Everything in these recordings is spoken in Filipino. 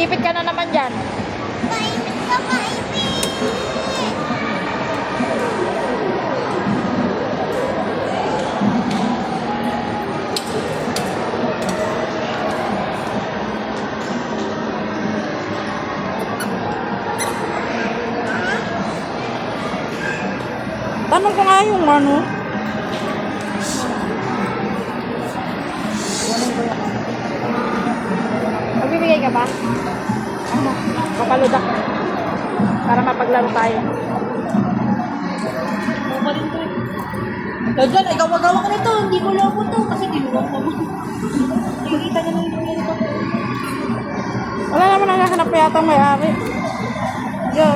Naiipit ka na naman dyan. Maipit ka, maipit. Tanong ko nga yung ano. Magbibigay ka ba? Ano? Papaludak. Para mapaglaro tayo. Ikaw dyan, ikaw magawa ka nito. Hindi ko loko to kasi ginuwa ko. Nakikita ka na yung nito. Wala naman nakahanap pa yata ang may-ari. Go.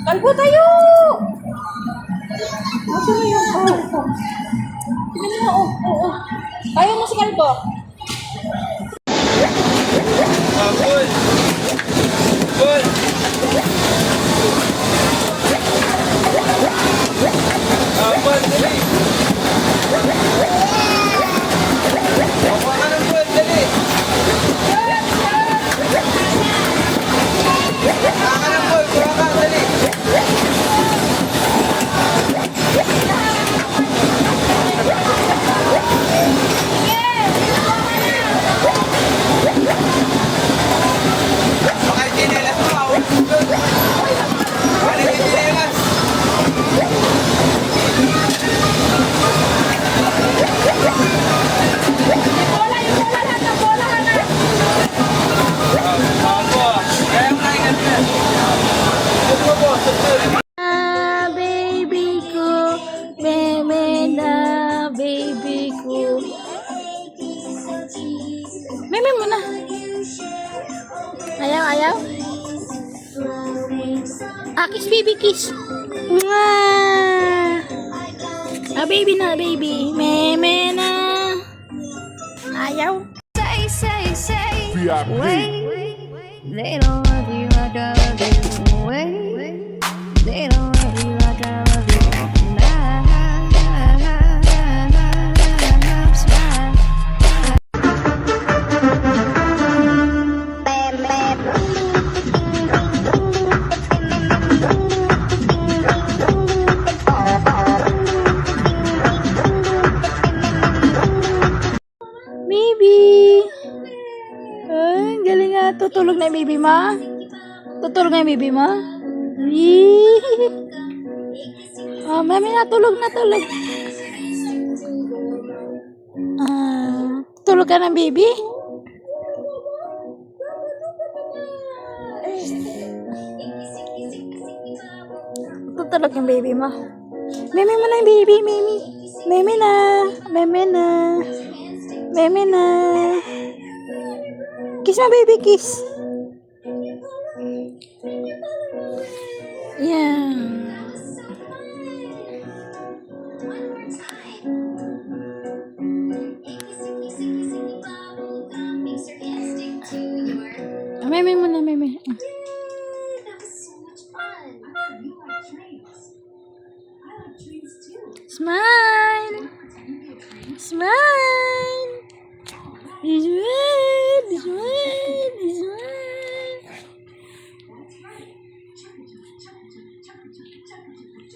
Kalbo tayo! Masa na yung kalbo? Tignan mo, oo. Kaya mo si kalbo? Good. Good. Good, dali. Kuha ka ng good, dali. Kuha ka ng good, kuha ka, dali. Baka chinelas mo, awag mo good. Baka chinelas. Baby ko, meme na baby ko. Meme mo na. Ayaw, ayaw. Kiss baby, kiss. Mwah! Baby na, baby. Meme na. Ayaw. Say, wait. They don't love you like I love you. Wait, they don't love you like I love you. Smile. Baby. Ay, galing nga. Tutulog na yung baby ma. Tutulog na yung baby ma. Mami, natulog na tulog. Tulog ka ng baby? Tutulog yung baby mo. Meme mo na yung baby, meme. Meme na. Meme na. Meme na. Kiss mo, baby, kiss. Yeah. Meme mo na, meme. Smile. Smile. Smile. Smile. Smile.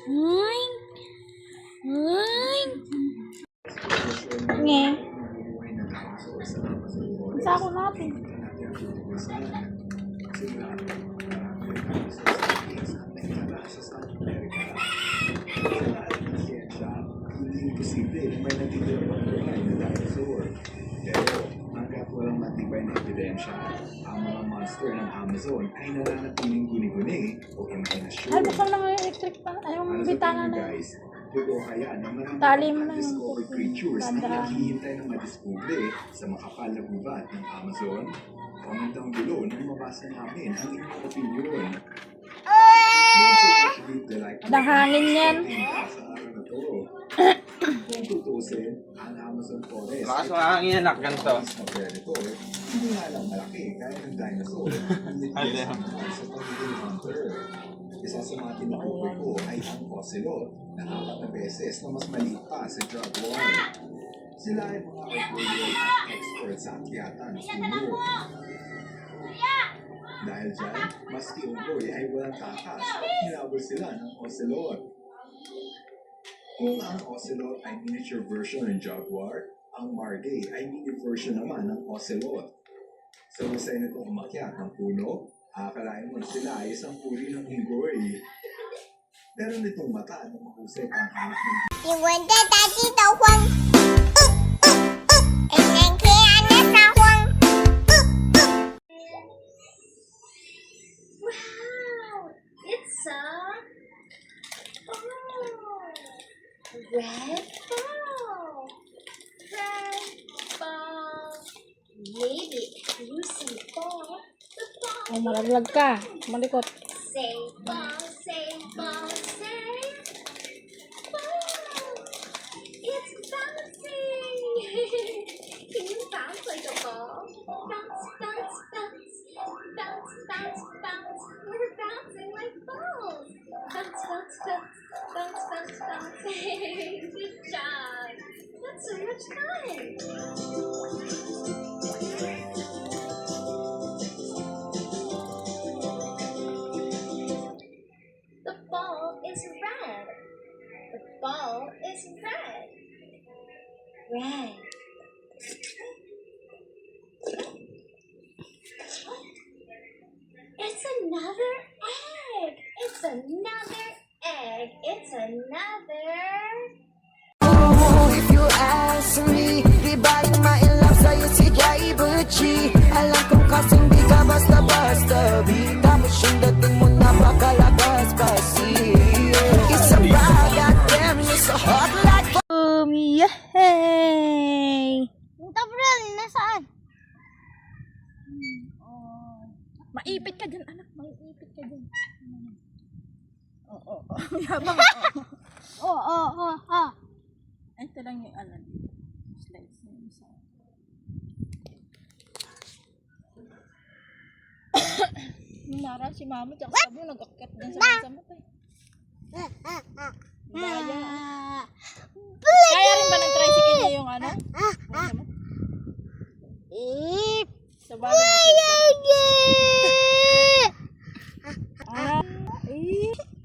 Oink. Oink. Nge. Sako natin. Imposible na may natitira pa na dinosaur. Pero hanggat walang matibay na ebidensya, ang mga monster ng Amazon ay nananatiling guni-guni o hindi na sure. Ay, buksan lang yung electric pa. Ay, yung bitana na. Guys, totoo kaya na Tali mo na yung discovered creatures na tanda. naghihintay ng madiskubre sa makapal na gubat ng Amazon? Comment down below nang mabasa namin ang inyong opinion. Ang hangin yan. Sa araw na to, kung tutusin, ang Amazon Forest Lakas mga hangin anak, ganito. na predator, hindi nga lang malaki kaya ng dinosaur. Hindi Ay, sa pagiging hunter. Isa sa mga tinutukoy ko ay ang ocelot na 4 na beses na mas maliit pa sa jaguar. Sila ay mga outgoing experts sa akyatan ng puno. Dahil dyan, maski unggoy ay walang takas, hinabol sila ng ocelot. Kung ang ocelot ay miniature version ng jaguar, ang margay ay mini version naman ng ocelot. Sa usay na itong umakyat ng puno, akalain mo sila ay isang uri ng unggoy. Meron itong mata na mahusay pang hanap ng 你闻得到鸡的黄，能看的撒谎。 Wow! It's a red ball. Red ball. Maybe juicy ball. The ball. Oh, malaglag ka. Malikot. Say ball, say ball, say ball. It's bouncing. Can you bounce like a ball? Bounce, bounce, bounce. Bounce, bounce, bounce. We're bouncing like balls. Bounce, bounce, bounce. Bounce, bounce, bounce. Good job. That's so much fun. The ball is red. The ball is red. Red. It's another egg. It's another egg. It's another. If you ask me, di ba yung ma-inlove sa'yo si Jai Butchie? Alam kong kasing di ka basta-basta, bita mo siyang dating mo napakalakas kasi it's a bad goddamn, you're so hot like Yay! Yung tabral, nasaan? Maipit ka dyan, anak. Maipit ka dyan. Oo. Yabang. Oh. Ito lang yung ano. Slice na yung isa. Nara si mama tsaka sabi mo nag-akit din sa mesa mo. Daya. Kaya rin ba ng tricycle niya yung ano? Mesa mo? Sa bagay mo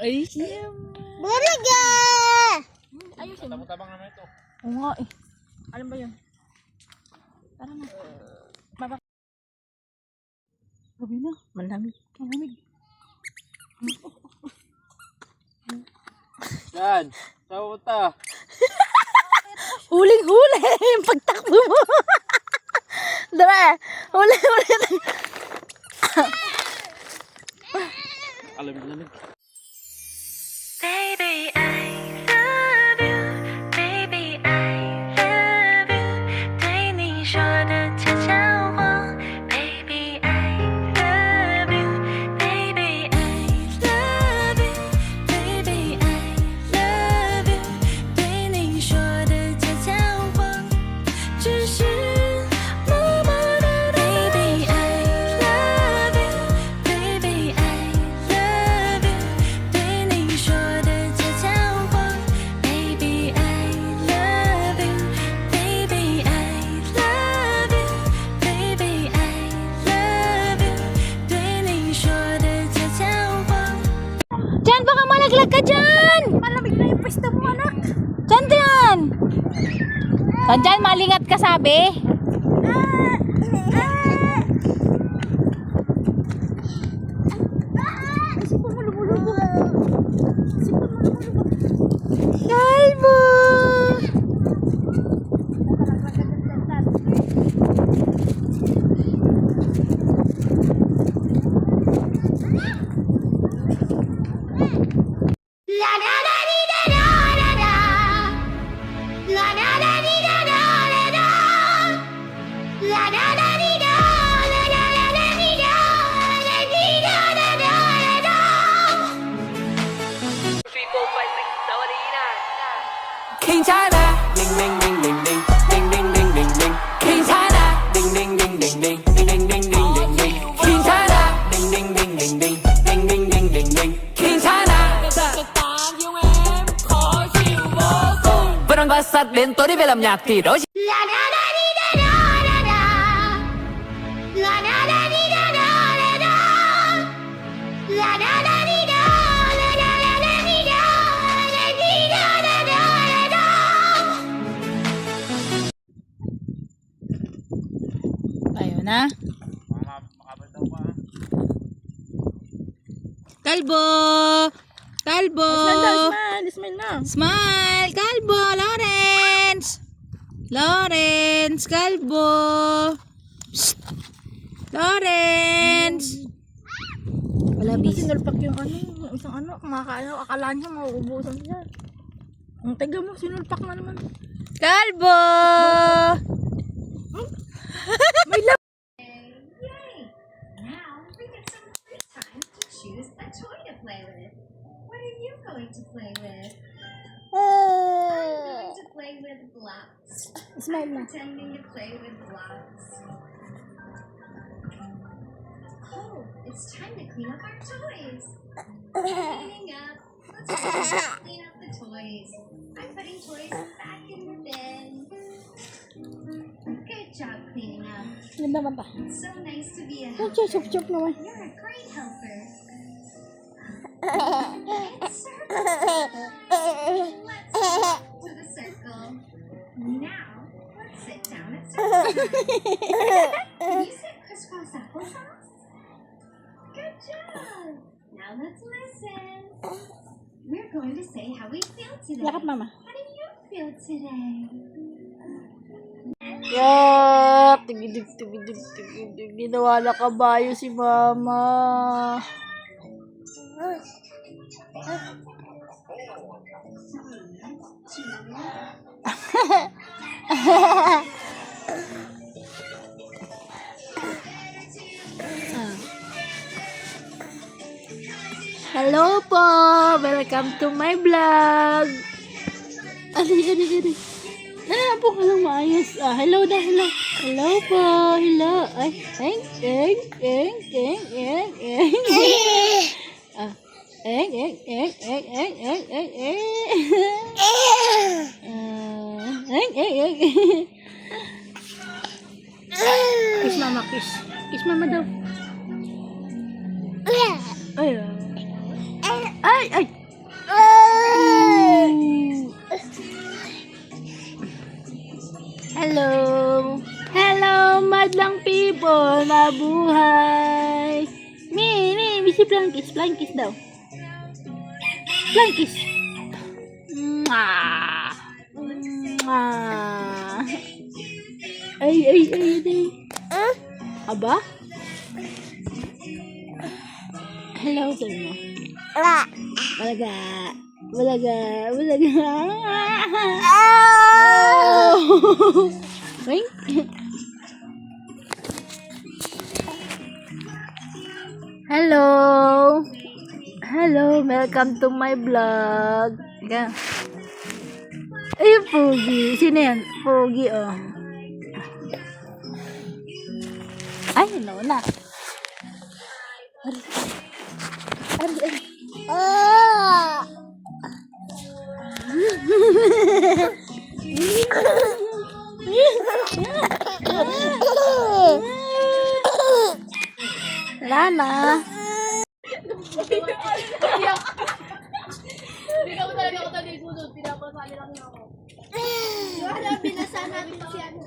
ay. Bulaga! Ayusin mo. Tabang naman ito. Oo nga eh. Alam ba yun? Tara na. Baba. Sabi na. Malamig. Malamig. Yan. Saan punta? Huling-huli yung pagtakbo mo. Dara. Huli-huli. Alamig. Baby, I love you. Baby, I love you. 对你说的悄悄话。Baby, I love you. Baby, I love you. Baby, I love you. 对你说的悄悄话，只是默默的。Baby, I love you. Baby, I love you. 对你说的悄悄话。Baby, I love you. Baby, I love you. Baby, I love you. 对你说的悄悄话。 Diyan, baka malaglag ka dyan! Malamig na yung pwesto mo, anak. Diyan! Diyan, malingat ka sabi. Kalbo! La da da di da da da da. La da da di da da da da. La da da di da la da da da di da la di da da da da. ，King China，铃铃铃铃铃，铃铃铃铃铃，King China，铃铃铃铃铃，铃铃铃铃铃铃，King China，铃铃铃铃铃，铃铃铃铃铃，King China。不能把殺戀多啲俾林日跌，好似。La da da dee da da da da. La da da dee da da da da. La da da dee da la da la da dee da la dee da da da da. Ayun na. Kalbo! Kalbo! Smile na. Smile! Kalbo! Lawrence! Lawrence! Kalbo! Psst! Lawrence! Wala busy. Sinulpak yung isang akala niya mauubusan siya. Ang taga mo, sinulpak na naman. Kalbo! Now we get some free time to choose a toy to play with. What are you going to play with? I'm going to play with blocks. Smile na. Pretending to play with blocks. Oh, it's time to clean up our toys. Cleaning up. Let's clean up the toys. I'm putting toys back in the bin. Good job cleaning up. Yun naman ta. It's so nice to be a Oh, helper. chup naman. You're a great helper. It's circle. Let's walk to the circle. Now, let's sit down at circle time. Can you sit crisscross applesauce? Good job. Now let's listen. We're going to say how we feel today. Lakad, mama. How do you feel today? Yeah, tigidig. Ginawa na kabayo si mama. Hello po! Welcome to my vlog! Ali. Po ka lang maayos. Hello na, hello. Hello po, hello. Ay, eng. Kiss mama, kiss. Kiss mama daw. Ay. Hello, madlang people, mabuhay. Misi Blankis daw. Blankis. Ay. Aba? Hello, sabi mo. Walaga. Wait. Hello, welcome to my vlog. Ay, Pogi. Sino yan? Pogi, oh. Ay, nauna. Ari. Lana. Hindi ka mo talaga ako taligunod. Pinapasali lang ako. Pinasa namin si ano.